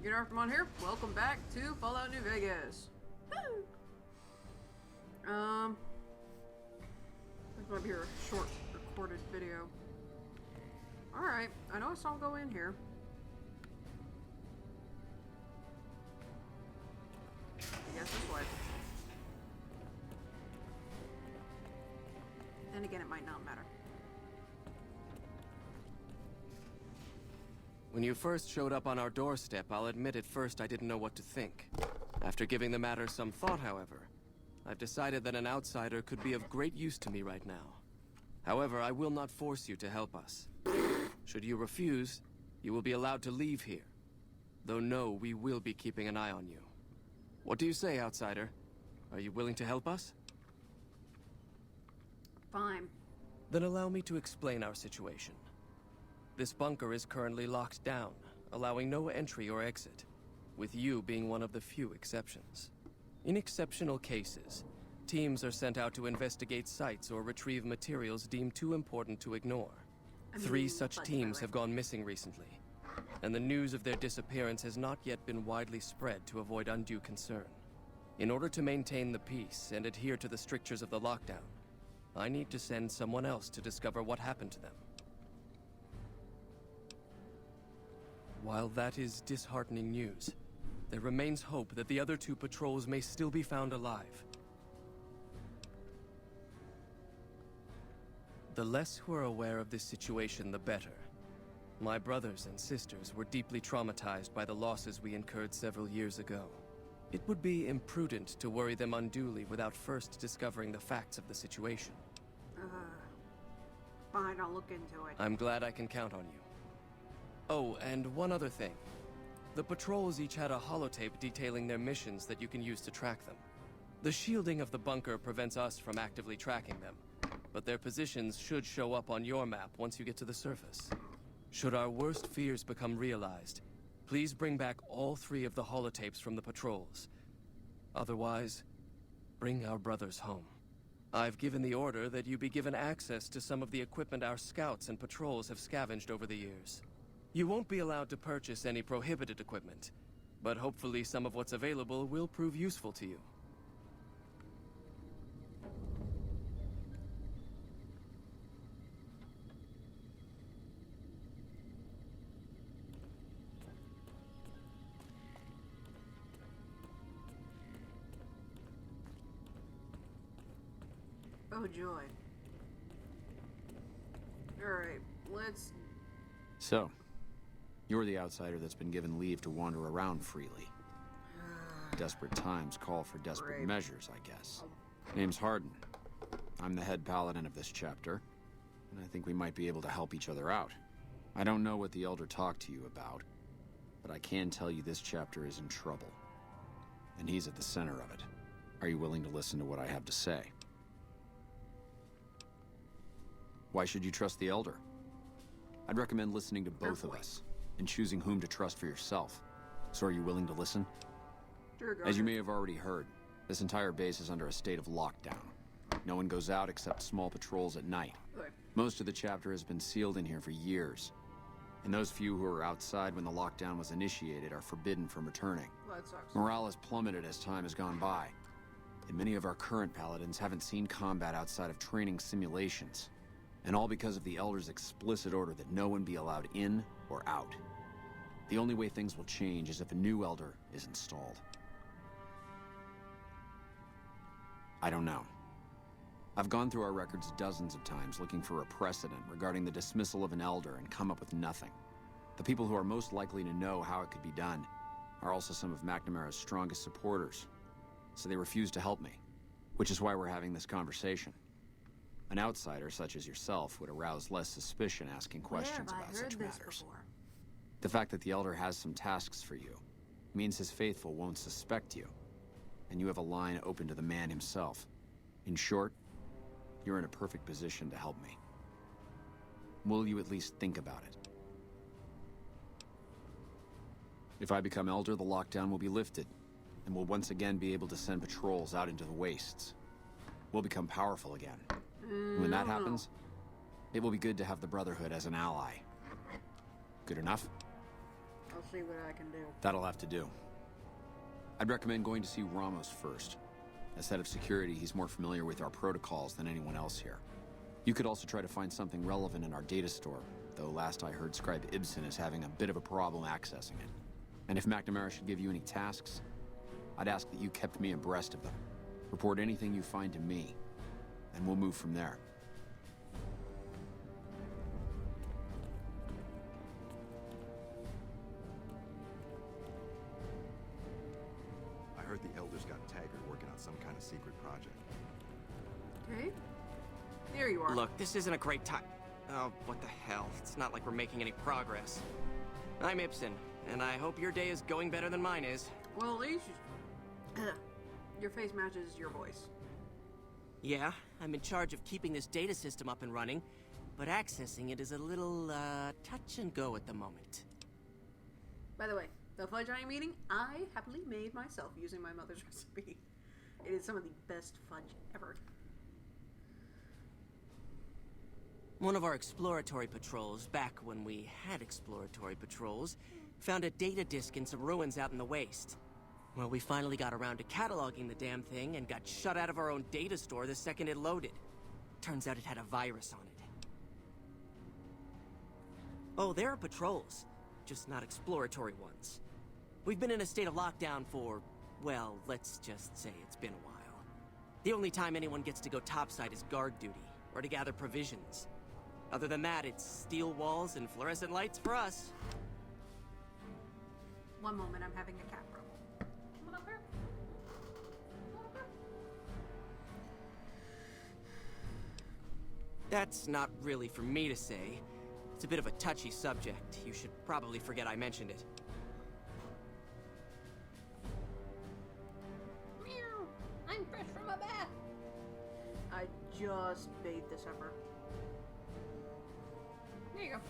Unoraptormon here. Welcome back to Fallout New Vegas. Woo! This might be a short recorded video. Alright, I know I saw him go in here. I guess this way. Then again, it might not matter. When you first showed up on our doorstep, I'll admit at first I didn't know what to think. After giving the matter some thought, however, I've decided that an outsider could be of great use to me right now. However, I will not force you to help us. Should you refuse, you will be allowed to leave here. Though no, we will be keeping an eye on you. What do you say, outsider? Are you willing to help us? Fine. Then allow me to explain our situation. This bunker is currently locked down, allowing no entry or exit, with you being one of the few exceptions. In exceptional cases, teams are sent out to investigate sites or retrieve materials deemed too important to ignore. 3 such teams have gone missing recently, and the news of their disappearance has not yet been widely spread to avoid undue concern. In order to maintain the peace and adhere to the strictures of the lockdown, I need to send someone else to discover what happened to them. While that is disheartening news, there remains hope that the other 2 patrols may still be found alive. The less who are aware of this situation, the better. My brothers and sisters were deeply traumatized by the losses we incurred several years ago. It would be imprudent to worry them unduly without first discovering the facts of the situation. Fine, I'll look into it. I'm glad I can count on you. Oh, and one other thing. The patrols each had a holotape detailing their missions that you can use to track them. The shielding of the bunker prevents us from actively tracking them, but their positions should show up on your map once you get to the surface. Should our worst fears become realized, please bring back all 3 of the holotapes from the patrols. Otherwise, bring our brothers home. I've given the order that you be given access to some of the equipment our scouts and patrols have scavenged over the years. You won't be allowed to purchase any prohibited equipment, but hopefully some of what's available will prove useful to you. Oh joy. Alright, let's... So, you're the outsider that's been given leave to wander around freely. Desperate times call for desperate Great. measures, I guess. Name's Hardin. I'm the head paladin of this chapter, and I think we might be able to help each other out. I don't know what the Elder talked to you about, but I can tell you this chapter is in trouble. And he's at the center of it. Are you willing to listen to what I have to say? Why should you trust the Elder? I'd recommend listening to both of us, and choosing whom to trust for yourself. So are you willing to listen? Sure, go As you ahead. may have already heard, this entire base is under a state of lockdown. No one goes out except small patrols at night. Okay. Most of the chapter has been sealed in here for years. And those few who were outside when the lockdown was initiated are forbidden from returning. Well, that sucks. Morale has plummeted as time has gone by. And many of our current paladins haven't seen combat outside of training simulations. And all because of the Elder's explicit order that no one be allowed in or out. The only way things will change is if a new Elder is installed. I don't know. I've gone through our records dozens of times looking for a precedent regarding the dismissal of an Elder and come up with nothing. The people who are most likely to know how it could be done are also some of McNamara's strongest supporters, so they refuse to help me, which is why we're having this conversation. An outsider such as yourself would arouse less suspicion asking questions Where have I about heard such this matters. before? The fact that the Elder has some tasks for you means his faithful won't suspect you, and you have a line open to the man himself. In short, you're in a perfect position to help me. Will you at least think about it? If I become Elder, the lockdown will be lifted, and we'll once again be able to send patrols out into the wastes. We'll become powerful again. And when that happens, it will be good to have the Brotherhood as an ally. Good enough? I'll see what I can do. That'll have to do. I'd recommend going to see Ramos first. As head of security, he's more familiar with our protocols than anyone else here. You could also try to find something relevant in our data store, though last I heard Scribe Ibsen is having a bit of a problem accessing it. And if McNamara should give you any tasks, I'd ask that you kept me abreast of them. Report anything you find to me, and we'll move from there. I heard the Elders got Taggart working on some kind of secret project. Okay. There you are. Look, this isn't a great time. Oh, what the hell? It's not like we're making any progress. I'm Ibsen, and I hope your day is going better than mine is. Well, at least your face matches your voice. Yeah, I'm in charge of keeping this data system up and running, but accessing it is a little, touch and go at the moment. By the way, the fudge I am eating, I happily made myself using my mother's recipe. It is some of the best fudge ever. One of our exploratory patrols, back when we had exploratory patrols, found a data disk in some ruins out in the waste. Well, we finally got around to cataloging the damn thing and got shut out of our own data store the second it loaded. Turns out it had a virus on it. Oh, there are patrols, just not exploratory ones. We've been in a state of lockdown for, well, let's just say it's been a while. The only time anyone gets to go topside is guard duty, or to gather provisions. Other than that, it's steel walls and fluorescent lights for us. One moment, I'm having a cat problem. Come on over. Come on over. That's not really for me to say. It's a bit of a touchy subject. You should probably forget I mentioned it. Meow! I'm fresh from a bath. I just bathed this heifer. There you go.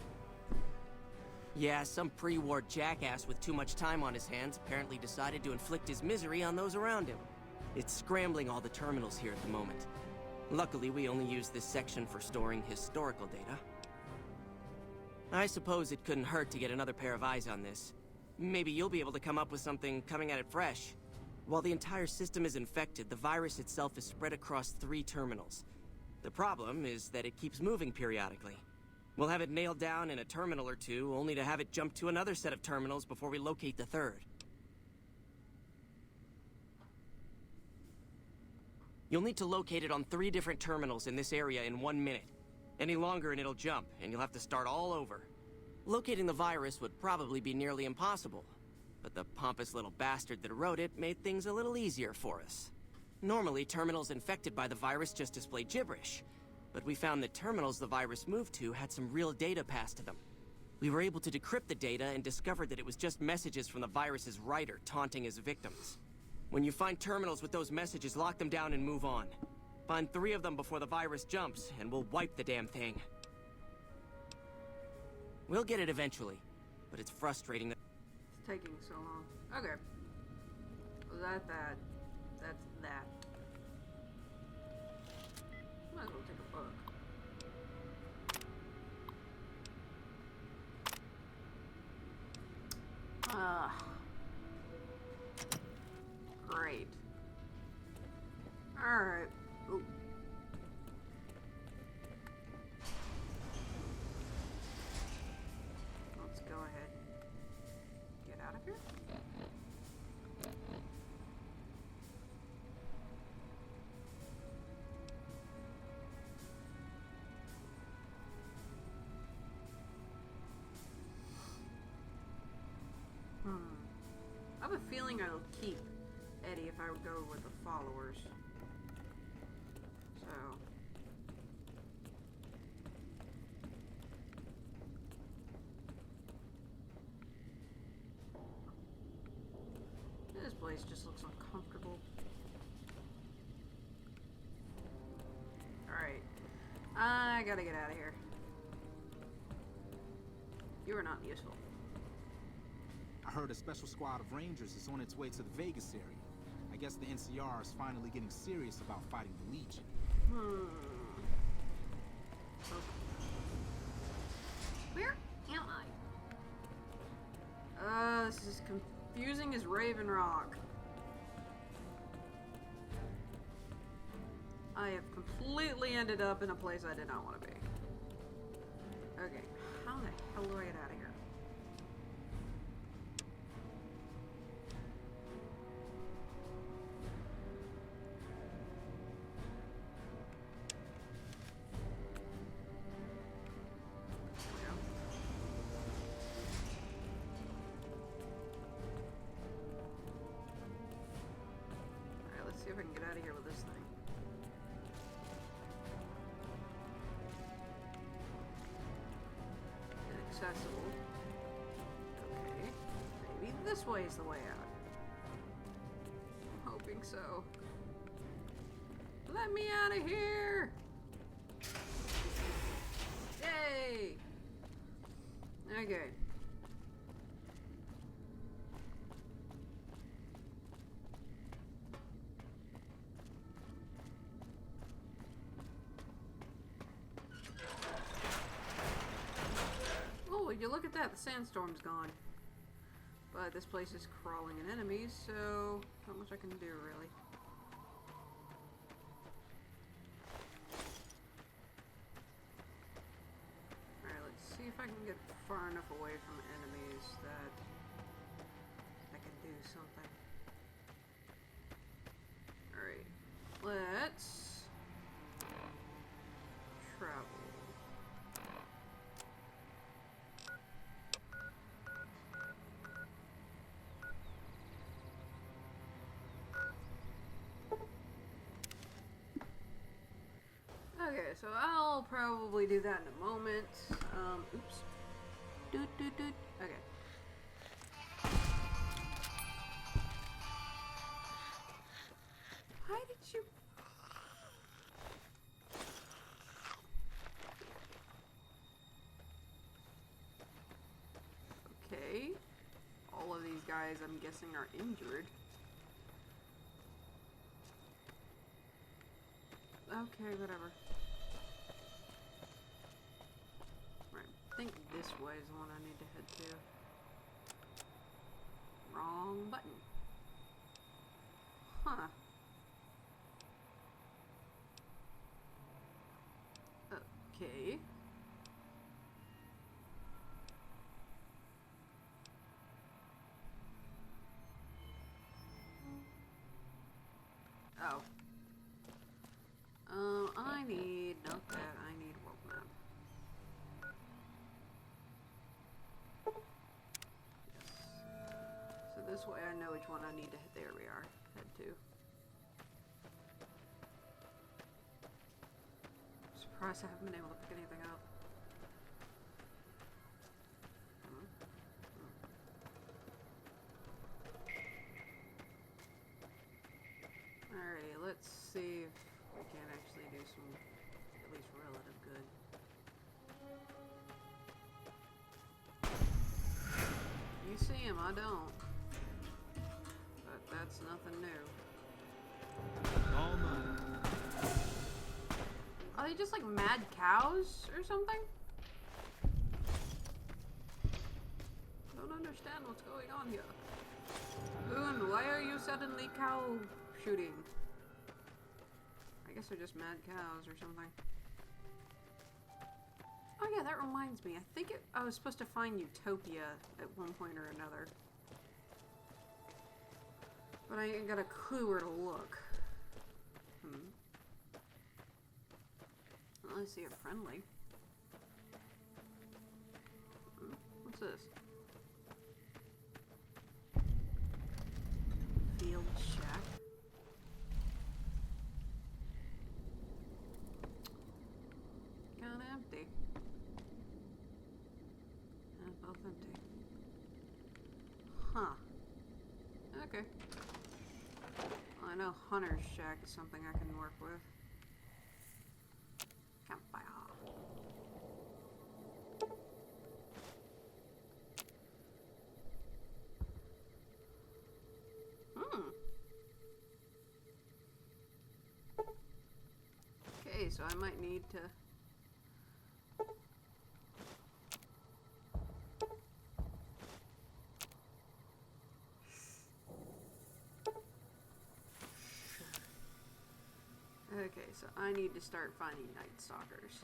Yeah, some pre-war jackass with too much time on his hands apparently decided to inflict his misery on those around him. It's scrambling all the terminals here at the moment. Luckily, we only use this section for storing historical data. I suppose it couldn't hurt to get another pair of eyes on this. Maybe you'll be able to come up with something coming at it fresh. While the entire system is infected, the virus itself is spread across 3 terminals. The problem is that it keeps moving periodically. We'll have it nailed down in a terminal or 2, only to have it jump to another set of terminals before we locate the 3rd. You'll need to locate it on 3 different terminals in this area in 1 minute. Any longer and it'll jump, and you'll have to start all over. Locating the virus would probably be nearly impossible, but the pompous little bastard that wrote it made things a little easier for us. Normally, terminals infected by the virus just display gibberish, but we found that terminals the virus moved to had some real data passed to them. We were able to decrypt the data and discovered that it was just messages from the virus's writer taunting his victims. When you find terminals with those messages, lock them down and move on. Find 3 of them before the virus jumps, and we'll wipe the damn thing. We'll get it eventually, but it's frustrating that... It's taking so long. Okay. Was that that? That's that. Might as well take a book. Great. Alright. Ooh. Let's go ahead and get out of here. I have a feeling I'll keep Eddie if I would go with the followers. So. This place just looks uncomfortable. Alright. I gotta get out of here. You are not useful. I heard a special squad of Rangers is on its way to the Vegas area. I guess the NCR is finally getting serious about fighting the Legion. Where am I? This is confusing as Raven Rock. I have completely ended up in a place I did not want to be. Okay, how the hell do I get out of here? Alright, let's see if I can get out of here with this thing. Inaccessible. Okay. Maybe this way is the way out. I'm hoping so. Let me out of here! Yay! Okay. Oh, would you look at that? The sandstorm's gone. But this place is crawling in enemies, so not much I can do, really. Alright, let's see if I can get far enough away from enemies that I can do something. Alright, let's travel. Okay, so I'll probably do that in a moment. Oops. Doot, doot, doot. Okay. Why did you... Okay. All of these guys, I'm guessing, are injured. Okay, whatever. Right, I think this way is the one I need to head to. Wrong button. Huh. Okay. Oh. I need, not that, I need world map. Yes. So this way I know which one I need to hit. There we are. Head to. Surprised I haven't been able to pick anything up. Alrighty, let's see if we can actually do some, at least relative good. You see him, I don't. But that's nothing new. Are they just like mad cows or something? Don't understand what's going on here. Boone, why are you suddenly cow shooting? I guess they're just mad cows or something. Oh yeah, that reminds me. I think I was supposed to find Utopia at one point or another. But I ain't got a clue where to look. Well, I see a friendly. What's this? Field shack. Kinda empty. And both empty. Huh. Okay. Well, I know Hunter's shack is something I can work with. Campfire. Okay, so I might need to... so I need to start finding Night Stalkers.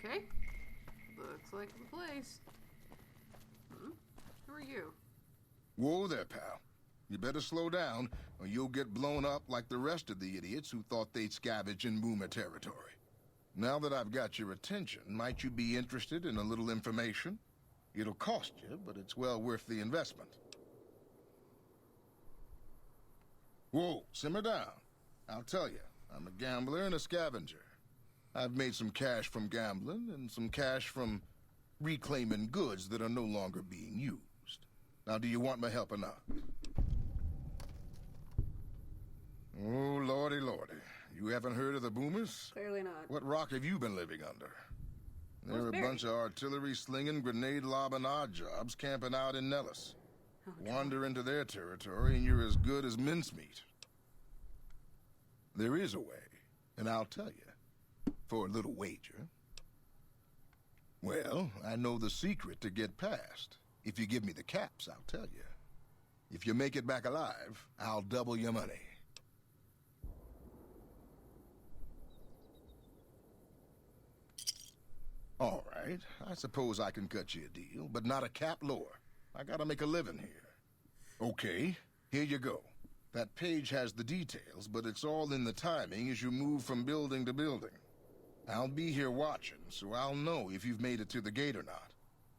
Okay. Looks like the place. Who are you? Whoa there, pal. You better slow down, or you'll get blown up like the rest of the idiots who thought they'd scavenge in Boomer territory. Now that I've got your attention, might you be interested in a little information? It'll cost you, but it's well worth the investment. Whoa, simmer down. I'll tell you, I'm a gambler and a scavenger. I've made some cash from gambling and some cash from reclaiming goods that are no longer being used. Now, do you want my help or not? Oh, lordy, lordy. You haven't heard of the Boomers? Clearly not. What rock have you been living under? They're a Barry? bunch of artillery-slinging, grenade-lobbing odd jobs camping out in Nellis. Wander into their territory and you're as good as mincemeat. There is a way, and I'll tell you. For a little wager. Well, I know the secret to get past. If you give me the caps, I'll tell you. If you make it back alive, I'll double your money. All right, I suppose I can cut you a deal, but not a cap lower. I gotta make a living here. Okay, here you go. That page has the details, but it's all in the timing as you move from building to building. I'll be here watching, so I'll know if you've made it to the gate or not.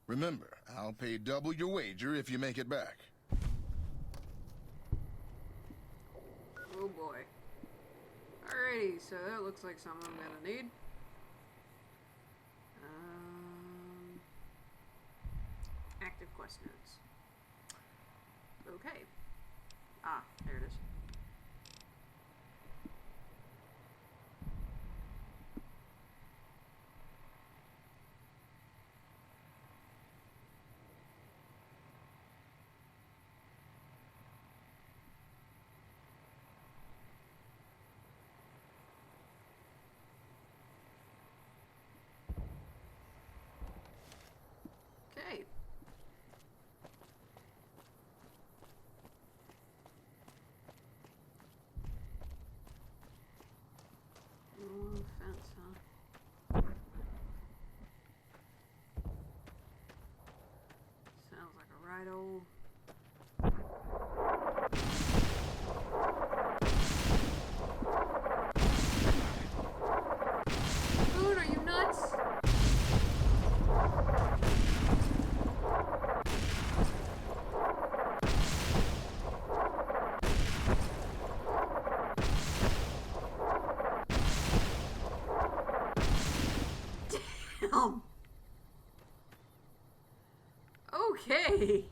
Remember, I'll pay double your wager if you make it back. Oh boy. Alrighty, so that looks like something I'm gonna need. Active quest notes. Okay. Ah, there it is. Okay. Fence, huh? Sounds like a right old... Dude, are you nuts? Damn. Okay.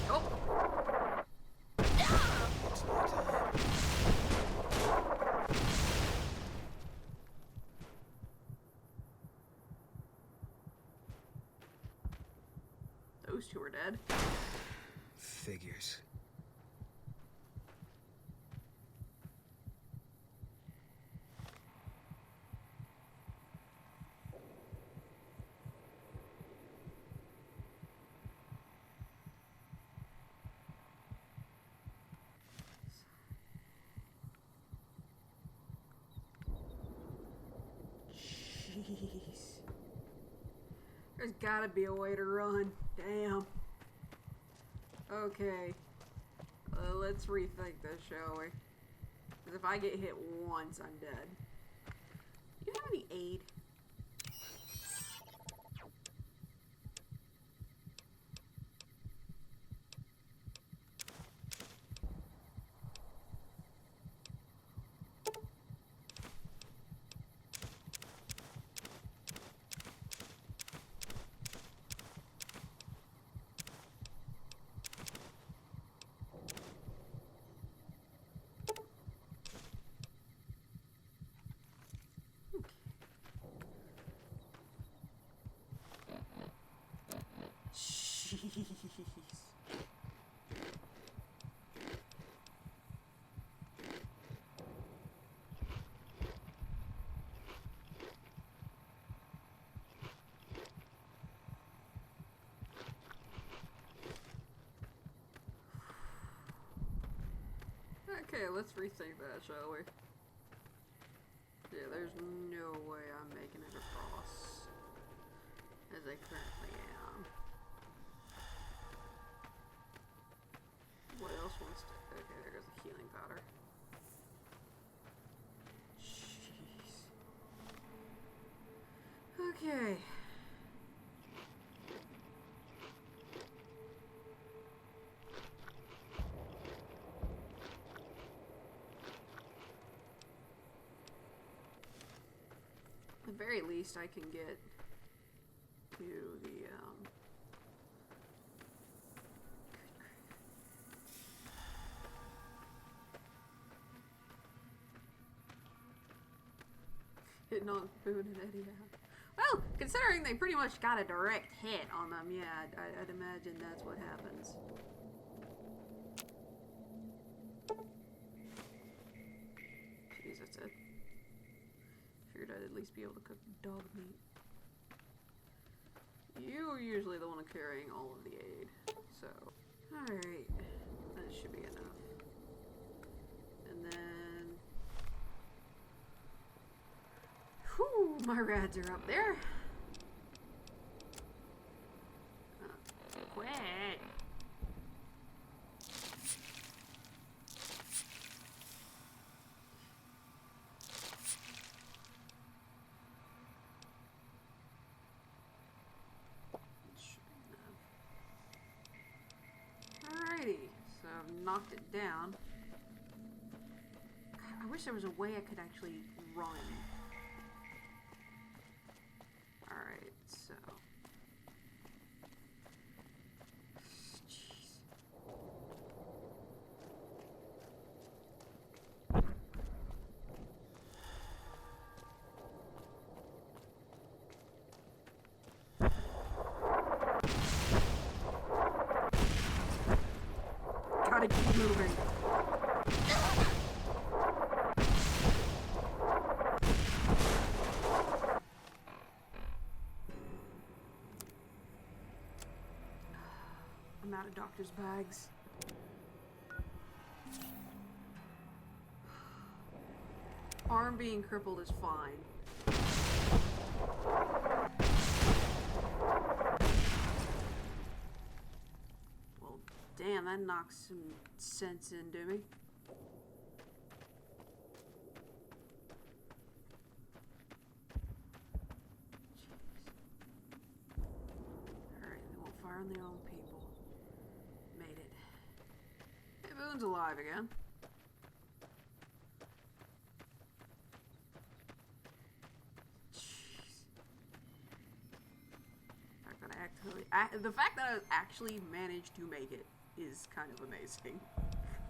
Oh. Those two are dead. Figures. Jeez. There's gotta be a way to run. Damn. Okay. Let's rethink this, shall we? Because if I get hit once, I'm dead. Do you have any aid? Okay, let's rethink that, shall we? Yeah, there's no way I'm making it across as I currently am. What else wants to... Okay, there goes the healing powder. Jeez. Okay. At the very least, I can get to the, Hitting on Boone and Eddie out. Well, considering they pretty much got a direct hit on them, yeah, I'd imagine that's what happens. Jeez, that's it. Figured I'd at least be able to cook dog meat. You are usually the one carrying all of the aid, so... Alright, that should be enough. And then... Whew, my rads are up there. Quit. Alrighty, so I've knocked it down. God, I wish there was a way I could actually run. Alright, so... Jeez. Gotta keep moving. I'm out of doctor's bags. Arm being crippled is fine. Well, damn, that knocks some sense into me. Alright, they won't fire on their own people. Made it. Hey, Boone's alive again. Jeez. The fact that I actually managed to make it is kind of amazing.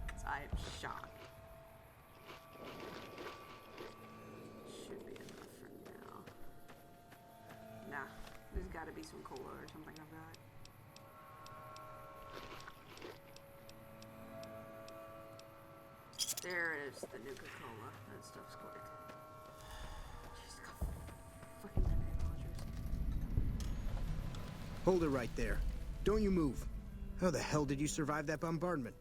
'Cause I am shocked. Should be enough for now. Nah, there's gotta be some cola or something like that. There it is, the Nuka-Cola. That stuff's quick. Jeez, got fucking grenade launchers. Hold it right there. Don't you move. How the hell did you survive that bombardment?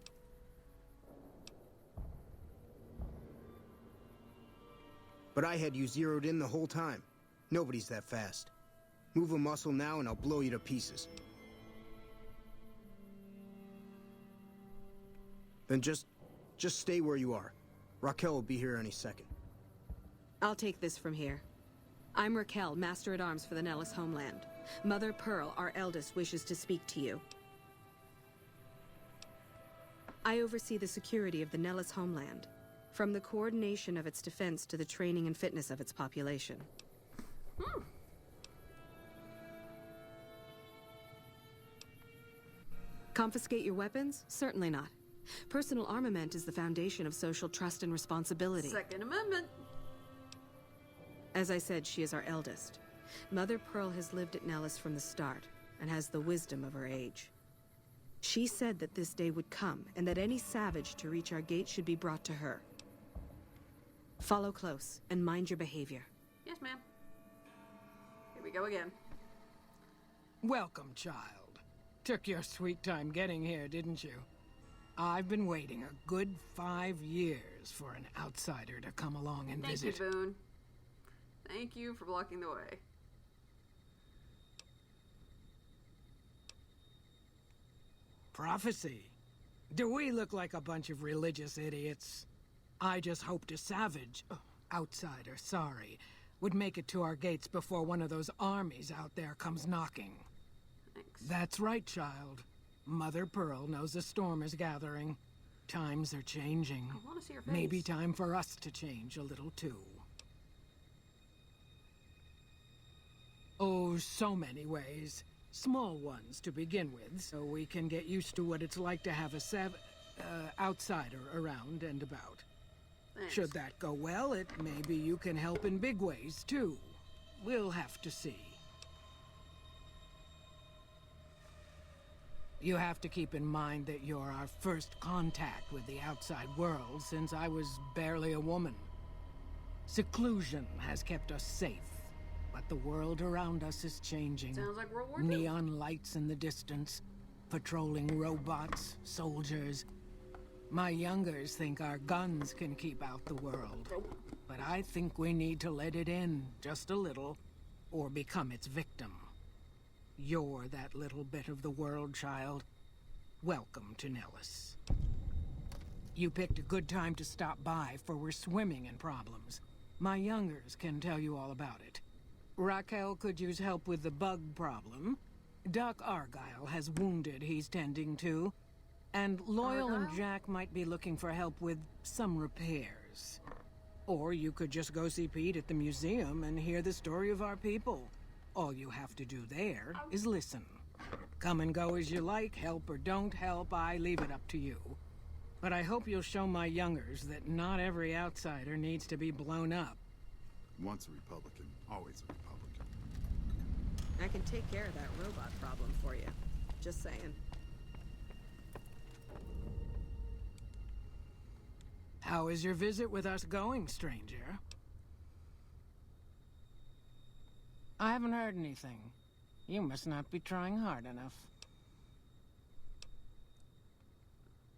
But I had you zeroed in the whole time. Nobody's that fast. Move a muscle now and I'll blow you to pieces. Then just stay where you are. Raquel will be here any second. I'll take this from here. I'm Raquel, Master-at-Arms for the Nellis homeland. Mother Pearl, our eldest, wishes to speak to you. I oversee the security of the Nellis homeland, from the coordination of its defense to the training and fitness of its population. Confiscate your weapons? Certainly not. Personal armament is the foundation of social trust and responsibility. Second Amendment. As I said, she is our eldest. Mother Pearl has lived at Nellis from the start, and has the wisdom of her age. She said that this day would come, and that any savage to reach our gate should be brought to her. Follow close, and mind your behavior. Yes, ma'am. Here we go again. Welcome, child. Took your sweet time getting here, didn't you? I've been waiting a good 5 years for an outsider to come along and visit. Thank you, Boone. Thank you for blocking the way. Prophecy. Do we look like a bunch of religious idiots? I just hoped a savage, outsider, sorry, would make it to our gates before one of those armies out there comes knocking. Thanks. That's right, child. Mother Pearl knows a storm is gathering. Times are changing. I want to see your face. Maybe time for us to change a little too. Oh, so many ways. Small ones to begin with, so we can get used to what it's like to have a outsider around and about. Thanks. Should that go well, maybe you can help in big ways, too. We'll have to see. You have to keep in mind that you're our first contact with the outside world since I was barely a woman. Seclusion has kept us safe, but the world around us is changing. Sounds like World War II. Neon lights in the distance, patrolling robots, soldiers. My youngers think our guns can keep out the world, but I think we need to let it in just a little, or become its victim. You're that little bit of the world, child. Welcome to Nellis. You picked a good time to stop by, for we're swimming in problems. My youngers can tell you all about it. Raquel could use help with the bug problem. Doc Argyle has wounded he's tending to. And Loyal and Jack might be looking for help with some repairs. Or you could just go see Pete at the museum and hear the story of our people. All you have to do there is listen. Come and go as you like, help or don't help, I leave it up to you. But I hope you'll show my youngers that not every outsider needs to be blown up. Once a Republican, always a Republican. I can take care of that robot problem for you. Just saying. How is your visit with us going, stranger? I haven't heard anything. You must not be trying hard enough.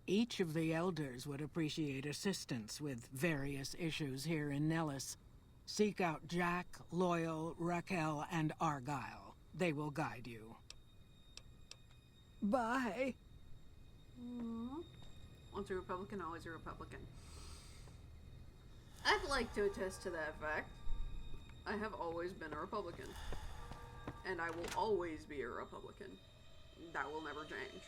Each of the elders would appreciate assistance with various issues here in Nellis. Seek out Jack, Loyal, Raquel, and Argyle. They will guide you. Bye. Once a Republican, always a Republican. I'd like to attest to that fact. I have always been a Republican. And I will always be a Republican. That will never change.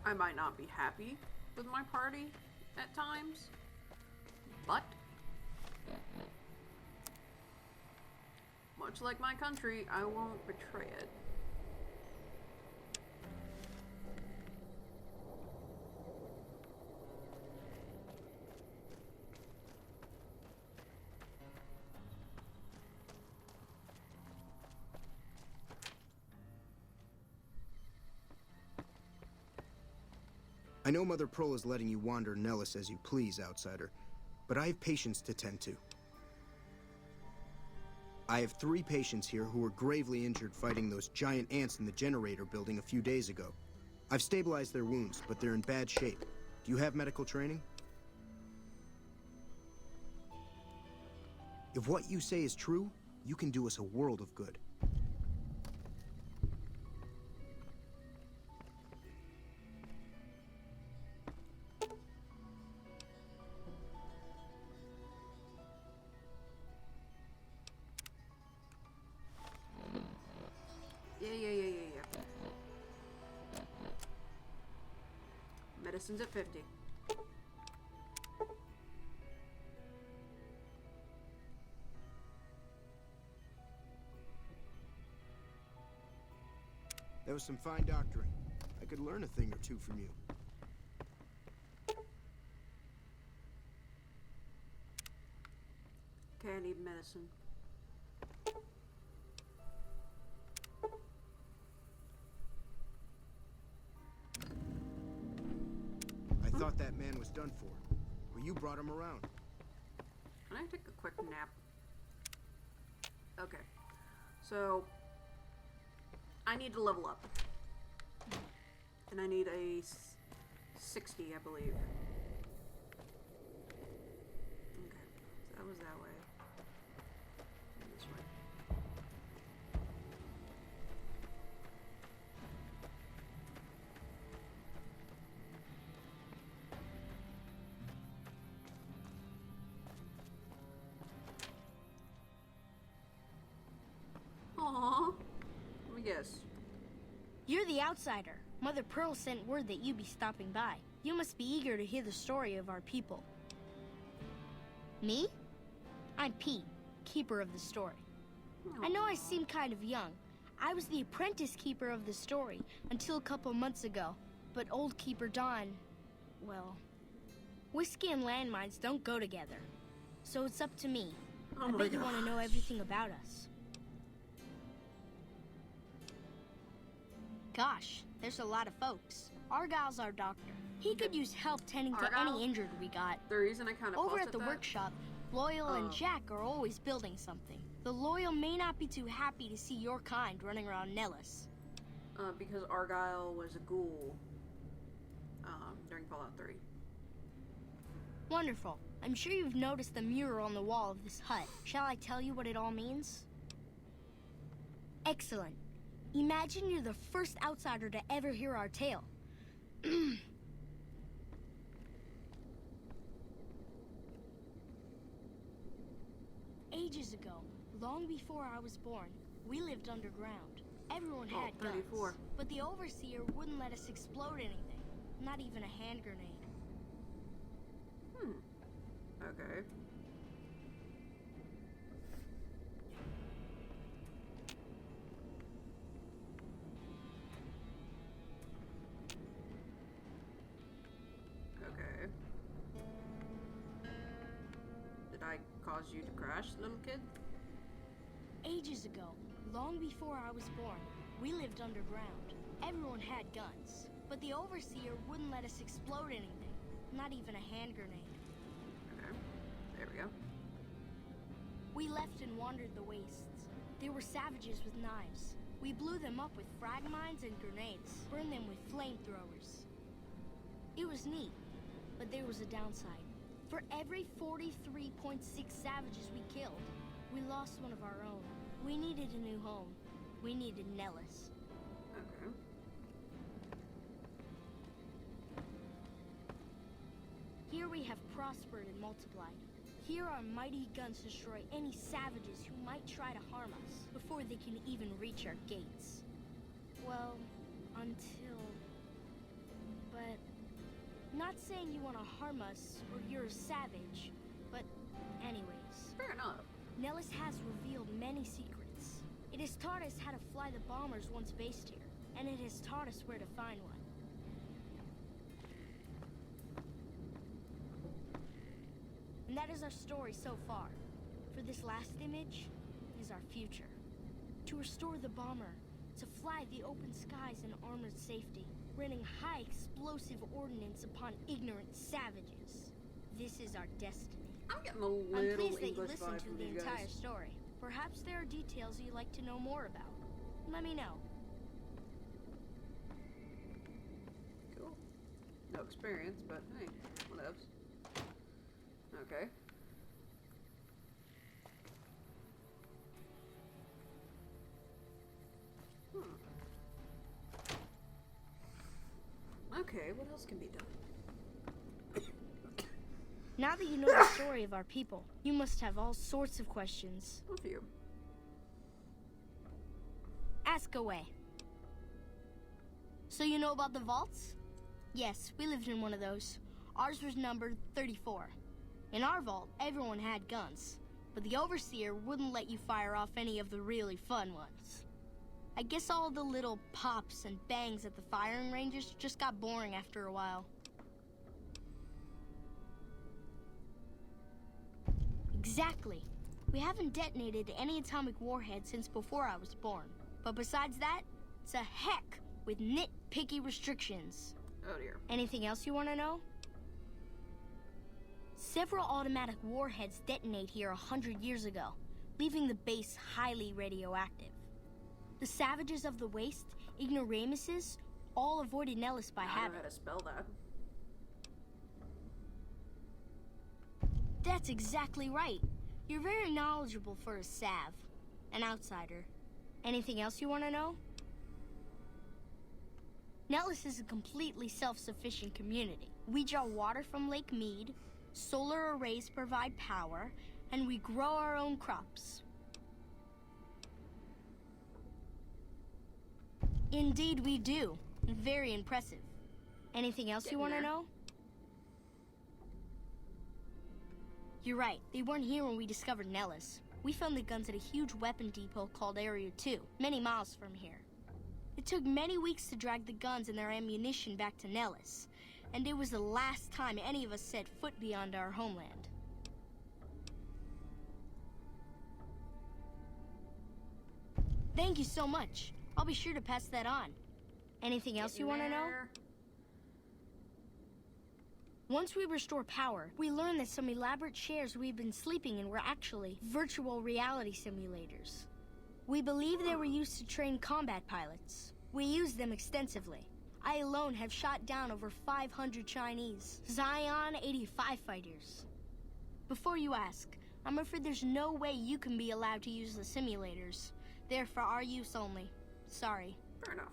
I might not be happy with my party at times, but much like my country, I won't betray it. I know Mother Pearl is letting you wander Nellis as you please, outsider, but I have patients to tend to. I have 3 patients here who were gravely injured fighting those giant ants in the generator building a few days ago. I've stabilized their wounds, but they're in bad shape. Do you have medical training? If what you say is true, you can do us a world of good. Yeah. Medicine's at 50. That was some fine doctoring. I could learn a thing or two from you. Okay, I need medicine. was done for. But you brought him around. Can I take a quick nap? Okay. So, I need to level up. And I need a 60, I believe. Okay. So that was that way. And this way. Aww. Let me guess. You're the outsider. Mother Pearl sent word that you'd be stopping by. You must be eager to hear the story of our people. Me? I'm Pete, keeper of the story. I know I seem kind of young. I was the apprentice keeper of the story until a couple months ago. But old Keeper Don, well, whiskey and landmines don't go together. So it's up to me. I bet you want to know everything about us. Gosh, there's a lot of folks. Argyle's our doctor. He could use help tending to any injured we got. The reason I kind of Over at the workshop, Loyal and Jack are always building something. The Loyal may not be too happy to see your kind running around Nellis. Because Argyle was a ghoul during Fallout 3. Wonderful. I'm sure you've noticed the mural on the wall of this hut. Shall I tell you what it all means? Excellent. Imagine you're the first outsider to ever hear our tale. Ages ago, long before I was born, we lived underground. Everyone had guns, but the Overseer wouldn't let us explode anything, not even a hand grenade. Okay. Okay. Did I cause you to crash, little kid? Ages ago, long before I was born, we lived underground. Everyone had guns, but the Overseer wouldn't let us explode anything, not even a hand grenade. Okay, there we go. We left and wandered the wastes. There were savages with knives. We blew them up with frag mines and grenades, burned them with flamethrowers. It was neat, but there was a downside. For every 43.6 savages we killed, we lost one of our own. We needed a new home. We needed Nellis. Okay. Here we have prospered and multiplied. Here our mighty guns destroy any savages who might try to harm us before they can even reach our gates. Well, until... But... Not saying you want to harm us or you're a savage, but anyways. Fair enough. Nellis has revealed many secrets. It has taught us how to fly the bombers once based here, and it has taught us where to find one. And that is our story so far. For this last image is our future. To restore the bomber, to fly the open skies in armored safety, raining high explosive ordnance upon ignorant savages. This is our destiny. I'm getting a little I'm pleased that you English listened vibe to from the you guys. entire story. Perhaps there are details you'd like to know more about. Let me know. Cool. No experience, but hey, whatevs. Okay. Okay, what else can be done? Now that you know the story of our people, you must have all sorts of questions. A few. Ask away. So you know about the vaults? Yes, we lived in one of those. Ours was numbered 34. In our vault, everyone had guns, but the Overseer wouldn't let you fire off any of the really fun ones. I guess all the little pops and bangs at the firing ranges just got boring after a while. Exactly. We haven't detonated any atomic warheads since before I was born. But besides that, it's a heck with nitpicky restrictions. Oh dear. Anything else you want to know? Several automatic warheads detonate here 100 years ago, leaving the base highly radioactive. The savages of the waste, ignoramuses, all avoided Nellis by I don't habit. know how to spell that. That's exactly right. You're very knowledgeable for a Sav, an outsider. Anything else you want to know? Nellis is a completely self-sufficient community. We draw water from Lake Mead, solar arrays provide power, and we grow our own crops. Indeed we do. Very impressive. Anything else you want to know? You're right. They weren't here when we discovered Nellis. We found the guns at a huge weapon depot called Area 2, many miles from here. It took many weeks to drag the guns and their ammunition back to Nellis, and it was the last time any of us set foot beyond our homeland. Thank you so much. I'll be sure to pass that on. Anything else you want to know? Once we restore power, we learned that some elaborate chairs we've been sleeping in were actually virtual reality simulators. We believe they were used to train combat pilots. We use them extensively. I alone have shot down over 500 Chinese Zion 85 fighters. Before you ask, I'm afraid there's no way you can be allowed to use the simulators. They're for our use only. Sorry. Fair enough.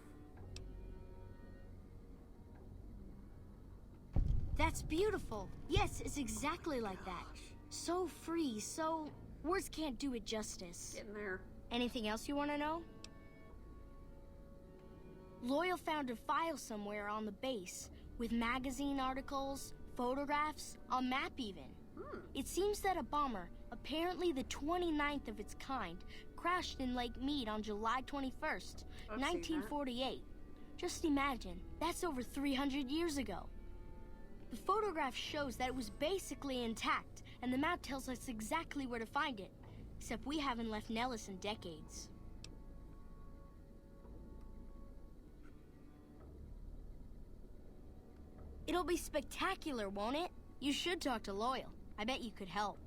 That's beautiful. Yes, it's exactly like that. So free, so... words can't do it justice. Getting there. Anything else you want to know? Loyal found a file somewhere on the base with magazine articles, photographs, a map even. It seems that a bomber, apparently the 29th of its kind, crashed in Lake Mead on July 21st, 1948. Just imagine, that's over 300 years ago. The photograph shows that it was basically intact, and the map tells us exactly where to find it. Except we haven't left Nellis in decades. It'll be spectacular, won't it? You should talk to Loyal. I bet you could help.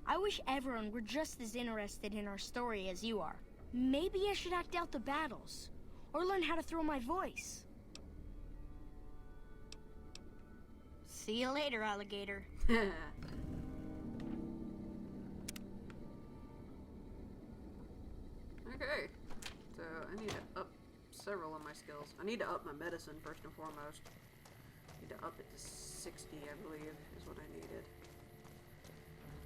I wish everyone were just as interested in our story as you are. Maybe I should act out the battles, or learn how to throw my voice. See you later, alligator. Okay, so I need to up several of my skills. I need to up my medicine first and foremost. I need to up it to 60, I believe, is what I needed.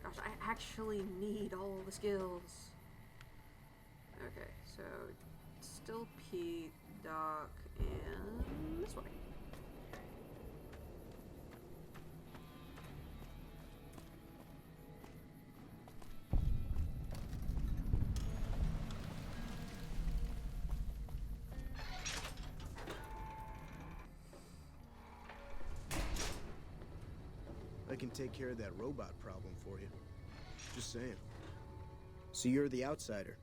Gosh, I actually need all the skills. Okay, so still Pete, Doc, and this way. I can take care of that robot problem for you. Just saying. So you're the outsider.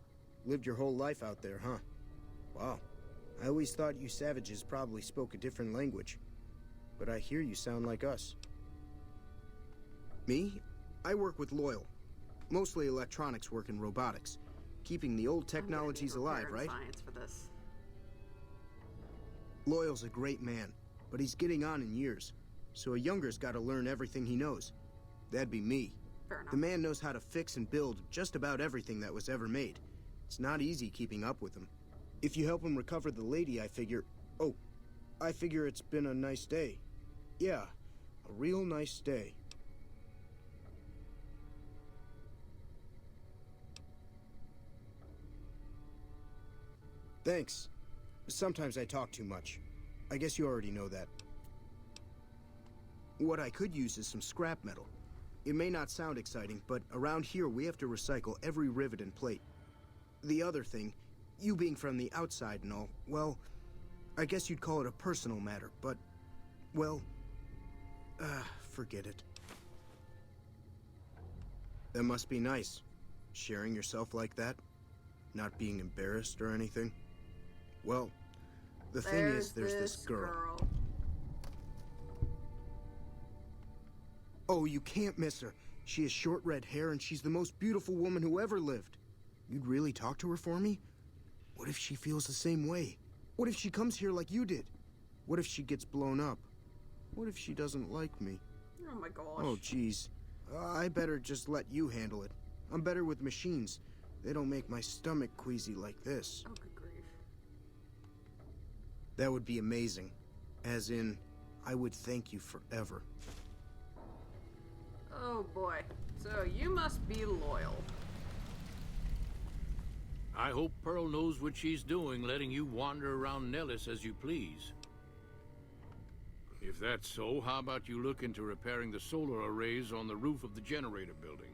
Lived your whole life out there, huh? Wow. I always thought you savages probably spoke a different language. But I hear you sound like us. Me? I work with Loyal. Mostly electronics work and robotics. Keeping the old technologies alive, right? Science for this. Loyal's a great man, but he's getting on in years. So a younger's got to learn everything he knows. That'd be me. Fair enough. The man knows how to fix and build just about everything that was ever made. It's not easy keeping up with him. If you help him recover the lady, I figure... Oh, I figure it's been a nice day. Yeah, a real nice day. Thanks. Sometimes I talk too much. I guess you already know that. What I could use is some scrap metal. It may not sound exciting, but around here we have to recycle every rivet and plate. The other thing, you being from the outside and all, well, I guess you'd call it a personal matter, but, well, forget it. That must be nice, sharing yourself like that, not being embarrassed or anything. Well, the thing is, there's this girl. Oh, you can't miss her. She has short red hair and she's the most beautiful woman who ever lived. You'd really talk to her for me? What if she feels the same way? What if she comes here like you did? What if she gets blown up? What if she doesn't like me? Oh my gosh. Oh, jeez. I better just let you handle it. I'm better with machines. They don't make my stomach queasy like this. Oh, good grief. That would be amazing. As in, I would thank you forever. Oh boy. So you must be loyal. I hope Pearl knows what she's doing, letting you wander around Nellis as you please. If that's so, how about you look into repairing the solar arrays on the roof of the generator building?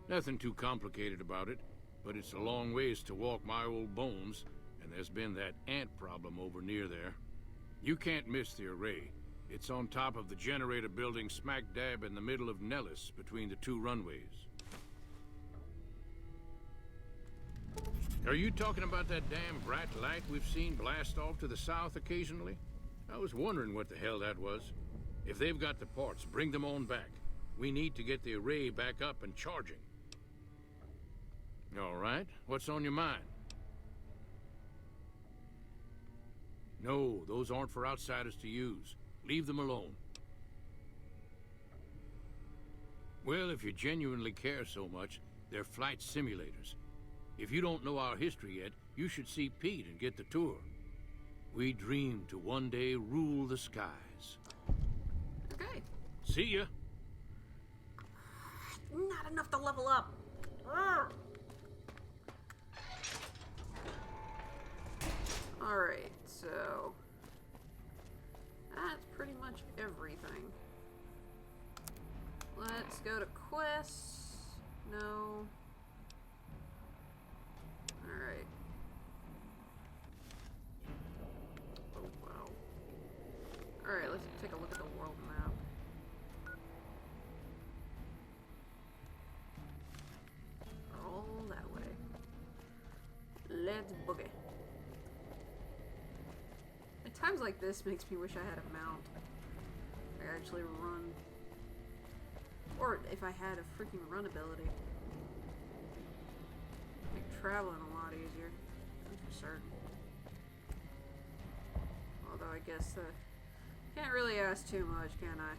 Nothing too complicated about it, but it's a long ways to walk my old bones, and there's been that ant problem over near there. You can't miss the array. It's on top of the generator building smack dab in the middle of Nellis, between the two runways. Are you talking about that damn bright light we've seen blast off to the south occasionally? I was wondering what the hell that was. If they've got the parts, bring them on back. We need to get the array back up and charging. All right, what's on your mind? No, those aren't for outsiders to use. Leave them alone. Well, if you genuinely care so much, they're flight simulators. If you don't know our history yet, you should see Pete and get the tour. We dream to one day rule the skies. Okay. See ya. Not enough to level up. Urgh. Alright, so that's pretty much everything. Let's go to quests. No. Alright. Oh, wow. Alright, let's take a look at the world map. All that way. Let's boogie. At times like this makes me wish I had a mount. I actually run. Or if I had a freaking run ability. Make traveling a lot easier. That's for certain. Although I guess can't really ask too much, can I?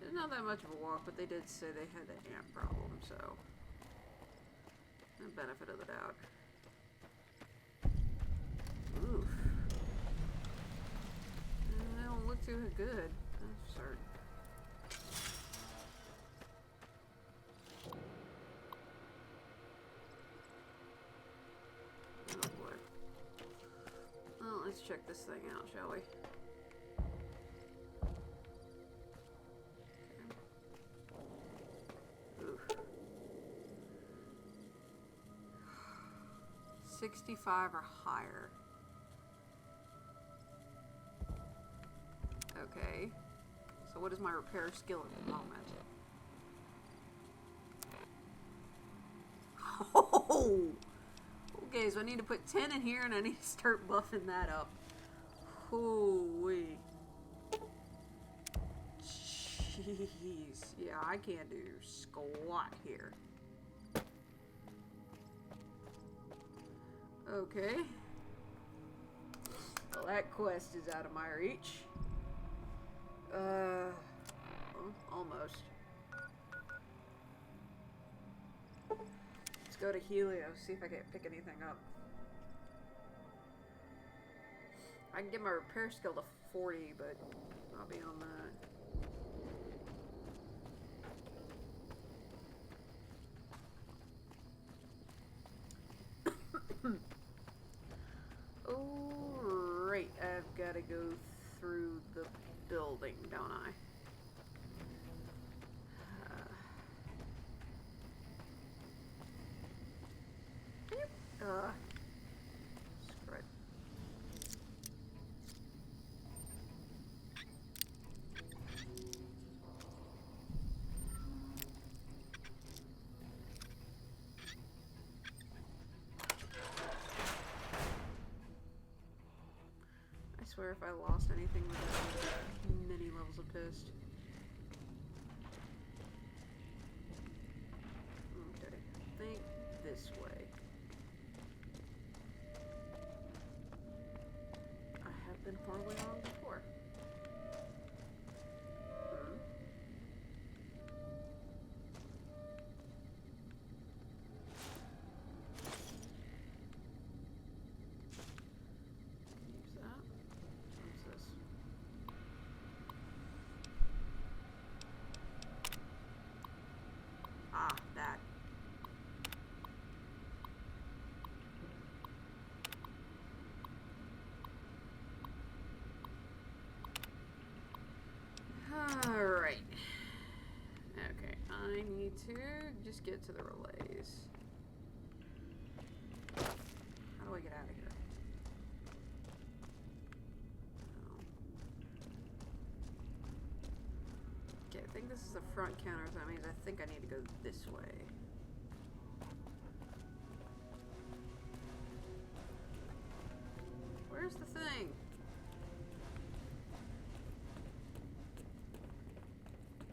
It's not that much of a walk, but they did say they had the ant problem, so the benefit of the doubt. Oof. They don't look too good, that's for certain. Oh boy. Well, let's check this thing out, shall we? Okay. Oof. 65 or higher. Okay. So what is my repair skill at the moment? Oh! Okay, so I need to put 10 in here and I need to start buffing that up. Hoo-wee. Jeez. Yeah, I can't do squat here. Okay. Well, that quest is out of my reach. Well, almost. Let's go to Helio, see if I can't pick anything up. I can get my repair skill to 40, but I'll be on that. Alright, I've got to go through the building, don't I? Screw it. swear if I lost anything with that, I would be many levels of pissed. Okay, I think this way. I have been horribly wrong before. Alright. Okay, I need to just get to the relays. How do I get out of here? Oh. Okay, I think this is the front counter, so that means I think I need to go this way. Where's the thing?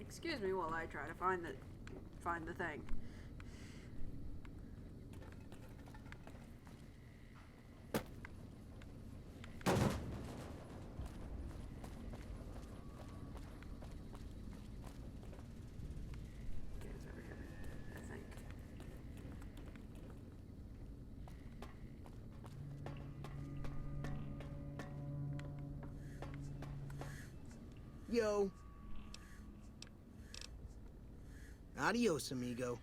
Excuse me while I try to find the thing. Okay, it's over here, I think. Yo. Adios, amigo.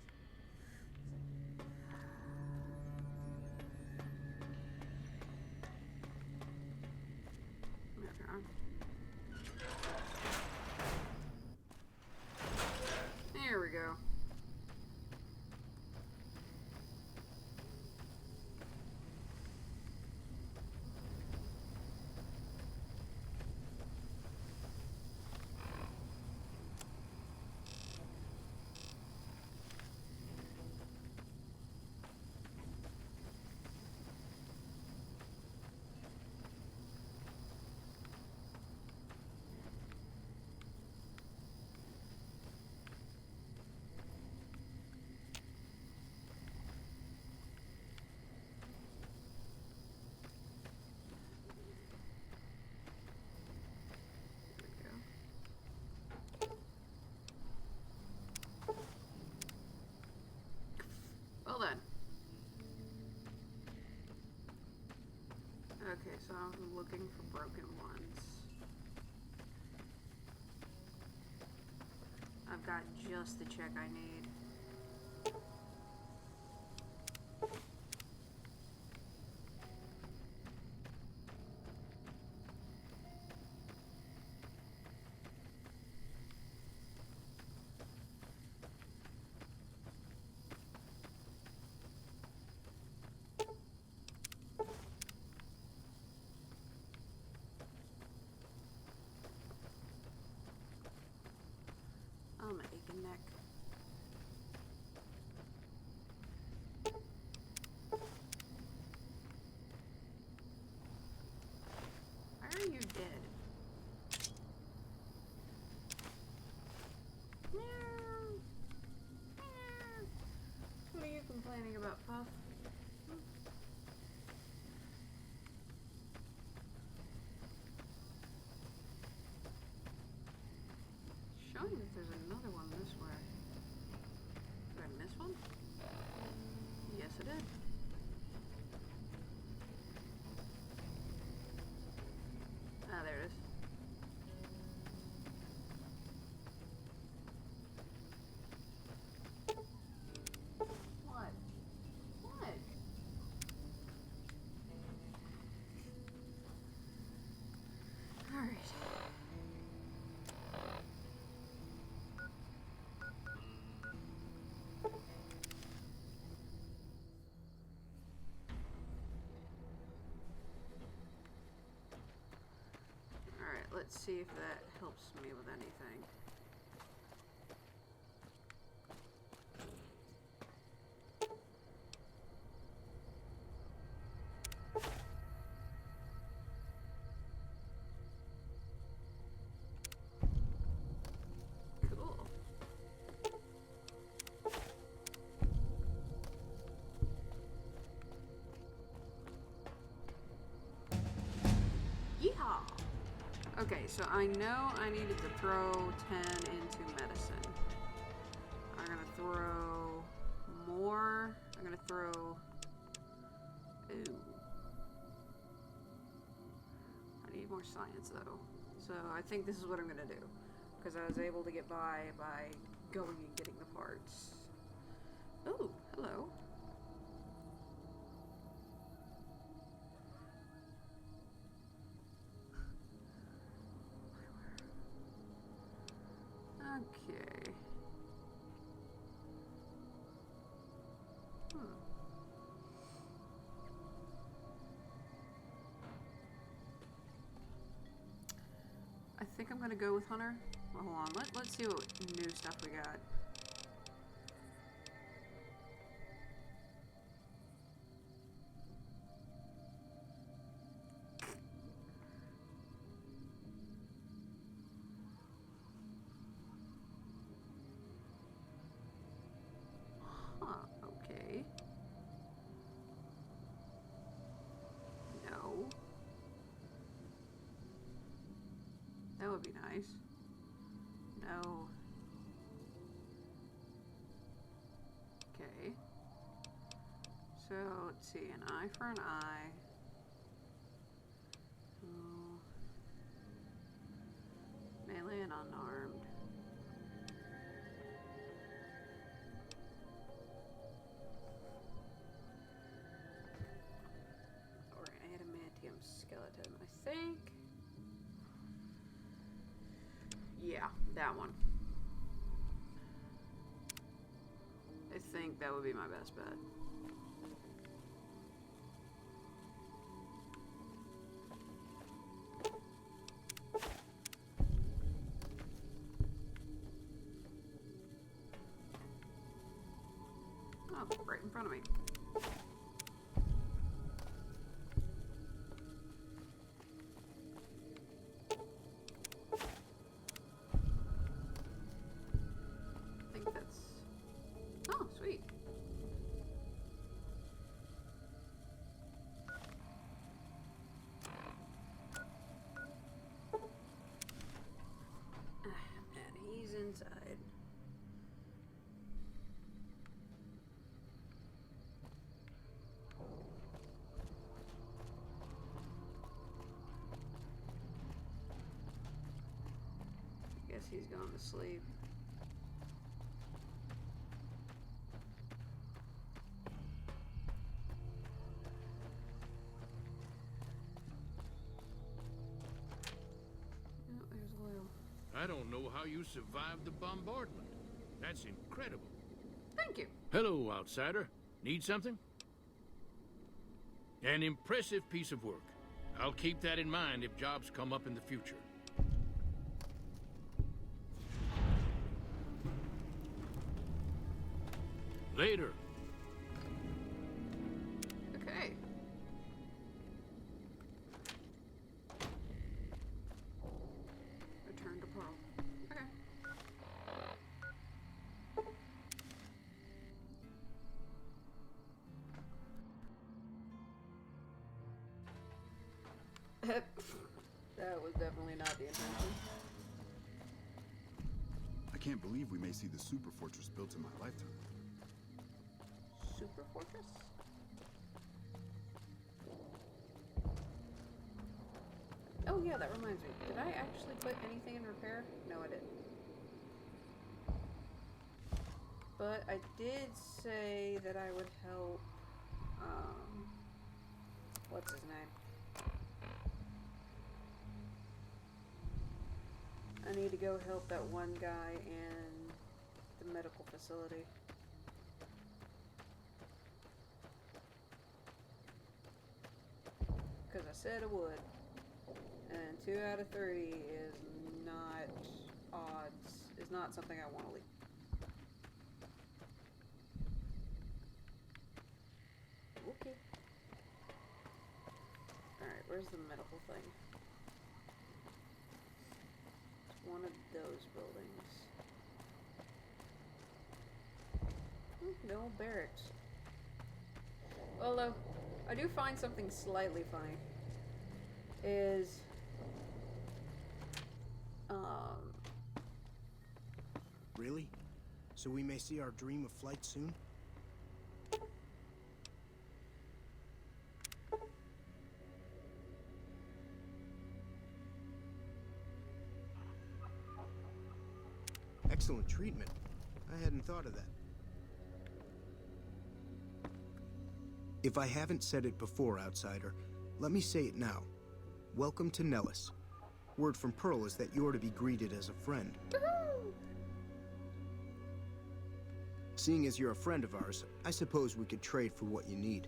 There we go. Well then. Okay, so I'm looking for broken ones. I've got just the check I need. Oh, my aching neck. Why are you dead? Meow. Meow. What are you complaining about, Puff? Showing that there's another one this way. Did I miss one? Yes, I did. Ah, there it is. What? What? Alright. Alright, let's see if that helps me with anything. Okay, so I know I needed to throw 10 into medicine. I'm gonna throw more. I'm gonna throw... Ooh. I need more science, though. So I think this is what I'm gonna do. Because I was able to get by going and getting the parts. Oh, hello. Okay. I think I'm gonna go with Hunter. Well, hold on. Let's see what new stuff we got. Okay. No. That would be nice. No. Okay. So, let's see. An eye for an eye. Oh. Melee and unarmed. Or an adamantium skeleton, I think. Yeah, that one. I think that would be my best bet. Oh, right in front of me. I think that's... Oh, sweet. And he's inside. Guess he's gone to sleep. Oh, there's Loyal. I don't know how you survived the bombardment. That's incredible. Thank you. Hello, outsider. Need something? An impressive piece of work. I'll keep that in mind if jobs come up in the future. Later. Okay. Return to Pearl. Okay. That was definitely not the intention. I can't believe we may see the super fortress built in my lifetime. Super Fortress? Oh yeah, that reminds me. Did I actually put anything in repair? No, I didn't. But I did say that I would help, what's his name? I need to go help that one guy in the medical facility. Because I said I would. And 2 out of 3 is not odds, is not something I want to leave. Okay. Alright, where's the medical thing? It's one of those buildings. The old barracks. Although, I do find something slightly funny. Is Really? So we may see our dream of flight soon? Excellent treatment. I hadn't thought of that. If I haven't said it before, outsider, let me say it now. Welcome to Nellis. Word from Pearl is that you're to be greeted as a friend. Seeing as you're a friend of ours, I suppose we could trade for what you need.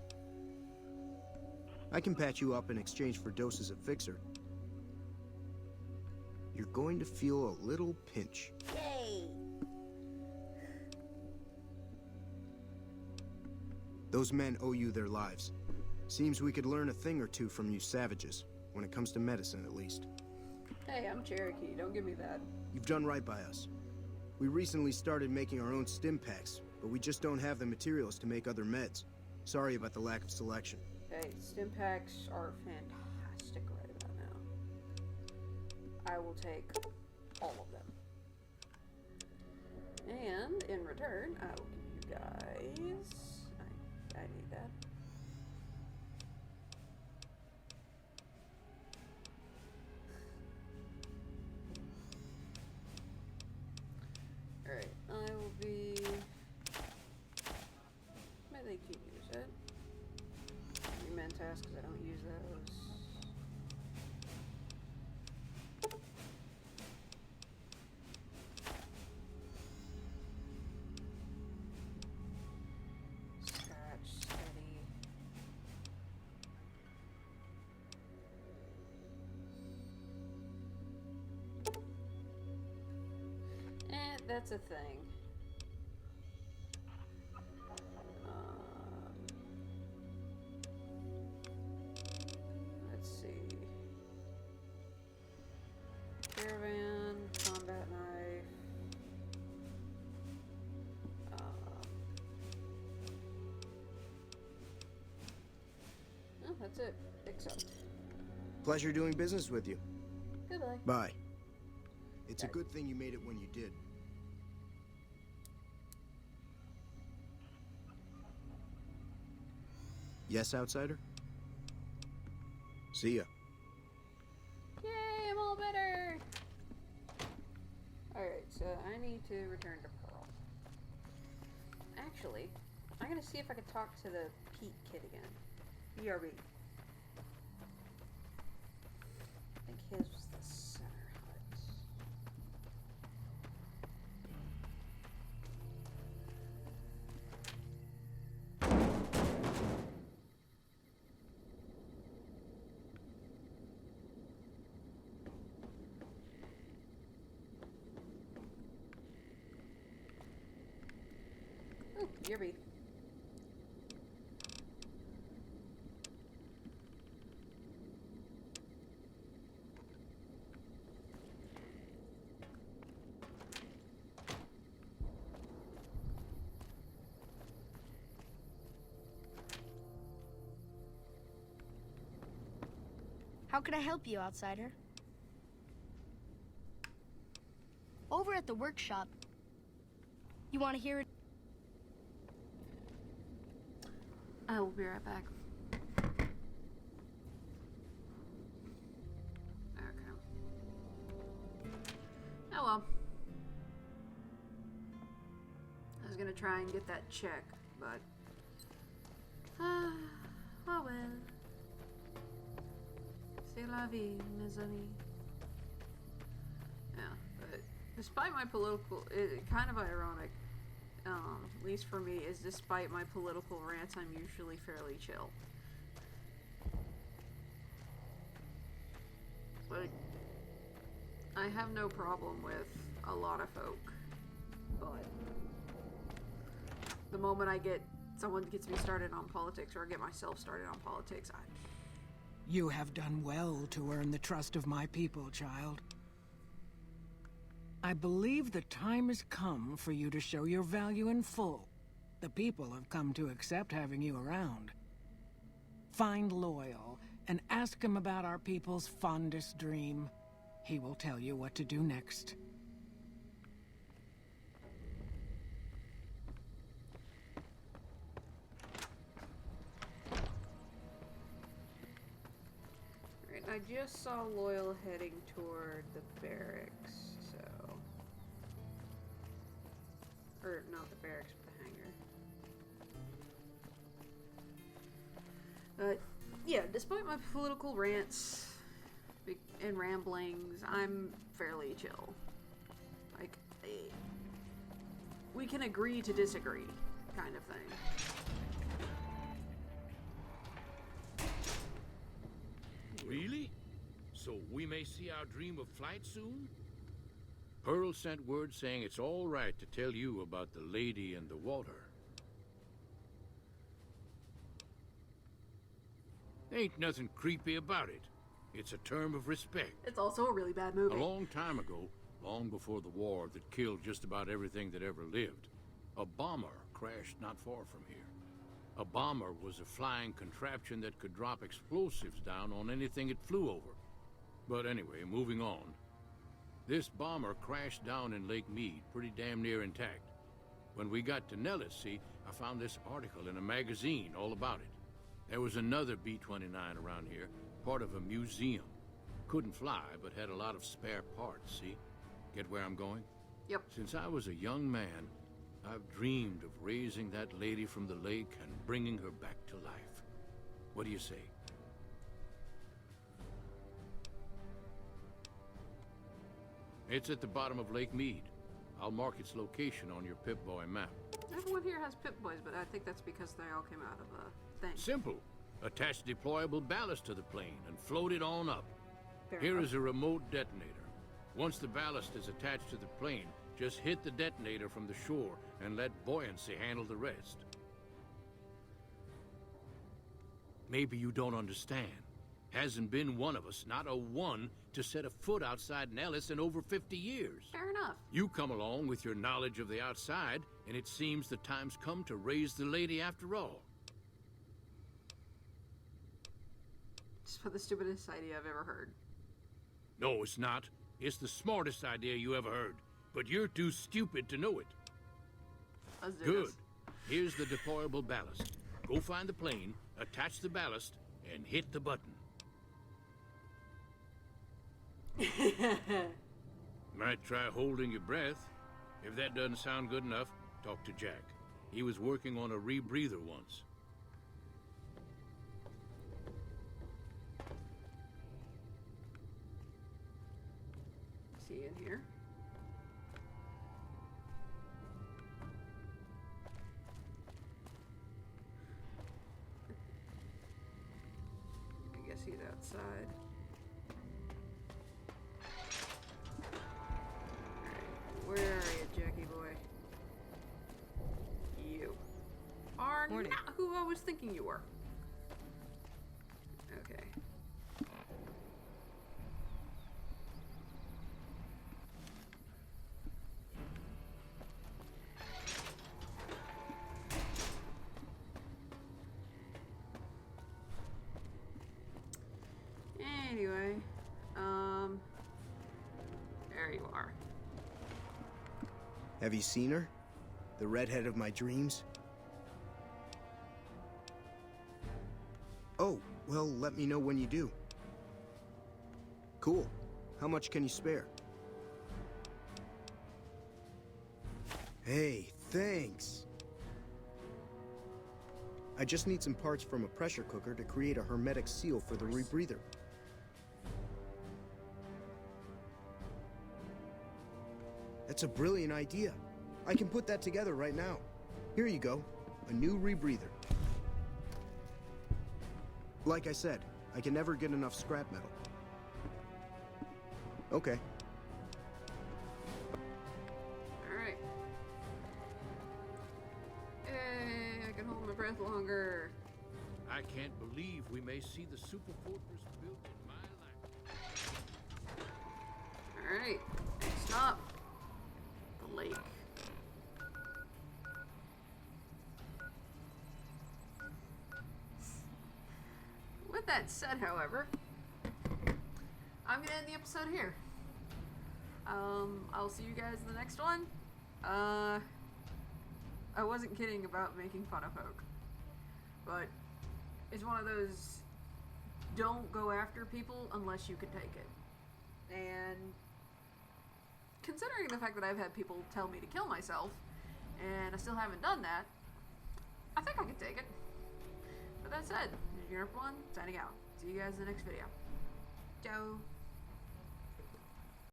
I can patch you up in exchange for doses of Fixer. You're going to feel a little pinch. Yay! Those men owe you their lives. Seems we could learn a thing or two from you savages, when it comes to medicine at least. Hey, I'm Cherokee. Don't give me that. You've done right by us. We recently started making our own stim packs, but we just don't have the materials to make other meds. Sorry about the lack of selection. Hey, stim packs are fantastic right about now. I will take all of them. And in return, I will give you guys... I need that. Alright, I will be... Maybe they can use it. Mentas, because I don't use those. Scratch, steady. That's a thing. Let's see. Caravan, combat knife. Oh, that's it. Accept. Pleasure doing business with you. Goodbye. Bye. It's a good thing you made it when you did. Yes, outsider? See ya. Yay, I'm all better! Alright, so I need to return to Pearl. Actually, I'm gonna see if I can talk to the Pete kid again. BRB. I think his was the center hut. Oh, BRB. How can I help you, outsider? Over at the workshop. You want to hear it? I will be right back. Okay. Oh well. I was gonna try and get that check, but... oh well. C'est la vie, mes amis. Yeah, but despite my political... kind of ironic. At least for me, is despite my political rants, I'm usually fairly chill. But I have no problem with a lot of folk. But the moment someone gets me started on politics, or I get myself started on politics, You have done well to earn the trust of my people, child. I believe the time has come for you to show your value in full. The people have come to accept having you around. Find Loyal and ask him about our people's fondest dream. He will tell you what to do next. Right, I just saw Loyal heading toward the barracks, so... Or, not the barracks, but the hangar. Yeah, despite my political rants and ramblings, I'm fairly chill. Like, we can agree to disagree, kind of thing. Really? So we may see our dream of flight soon? Pearl sent word saying it's all right to tell you about the lady in the water. Ain't nothing creepy about it. It's a term of respect. It's also a really bad movie. A long time ago, long before the war that killed just about everything that ever lived, a bomber crashed not far from here. A bomber was a flying contraption that could drop explosives down on anything it flew over. But anyway, moving on. This bomber crashed down in Lake Mead, pretty damn near intact. When we got to Nellis, see, I found this article in a magazine all about it. There was another B-29 around here, part of a museum. Couldn't fly, but had a lot of spare parts, see? Get where I'm going? Yep. Since I was a young man, I've dreamed of raising that lady from the lake and bringing her back to life. What do you say? It's at the bottom of Lake Mead. I'll mark its location on your Pip-Boy map. Everyone here has Pip-Boys, but I think that's because they all came out of a thing. Simple. Attach deployable ballast to the plane and float it on up. Fair Here enough. is a remote detonator. Once the ballast is attached to the plane, just hit the detonator from the shore and let buoyancy handle the rest. Maybe you don't understand. Hasn't been one of us, not a one, to set a foot outside Nellis in over 50 years. Fair enough. You come along with your knowledge of the outside, and it seems the time's come to raise the lady after all. Just the stupidest idea I've ever heard. No, it's not. It's the smartest idea you ever heard. But you're too stupid to know it. Let's do Good. this. Here's the deployable ballast. Go find the plane, attach the ballast, and hit the button. Might try holding your breath. If that doesn't sound good enough, talk to Jack. He was working on a rebreather once. See in here. I guess he's outside. Alright, where are you, Jackie boy? You are Morning. not who I was thinking you were. Okay. Anyway, there you are. Have you seen her? The redhead of my dreams? Oh, well, let me know when you do. Cool. How much can you spare? Hey, thanks. I just need some parts from a pressure cooker to create a hermetic seal for the rebreather. That's a brilliant idea. I can put that together right now. Here you go, a new rebreather. Like I said, I can never get enough scrap metal. Okay. Alright. Hey, I can hold my breath longer. I can't believe we may see the super fortress built in my life. Alright, next stop. The lake. With that said, however, I'm gonna end the episode here. I'll see you guys in the next one. I wasn't kidding about making fun of Hoke, but it's one of those, don't go after people unless you can take it. And considering the fact that I've had people tell me to kill myself, and I still haven't done that, I think I can take it. But that said, Unoraptormon signing out. See you guys in the next video. Ciao.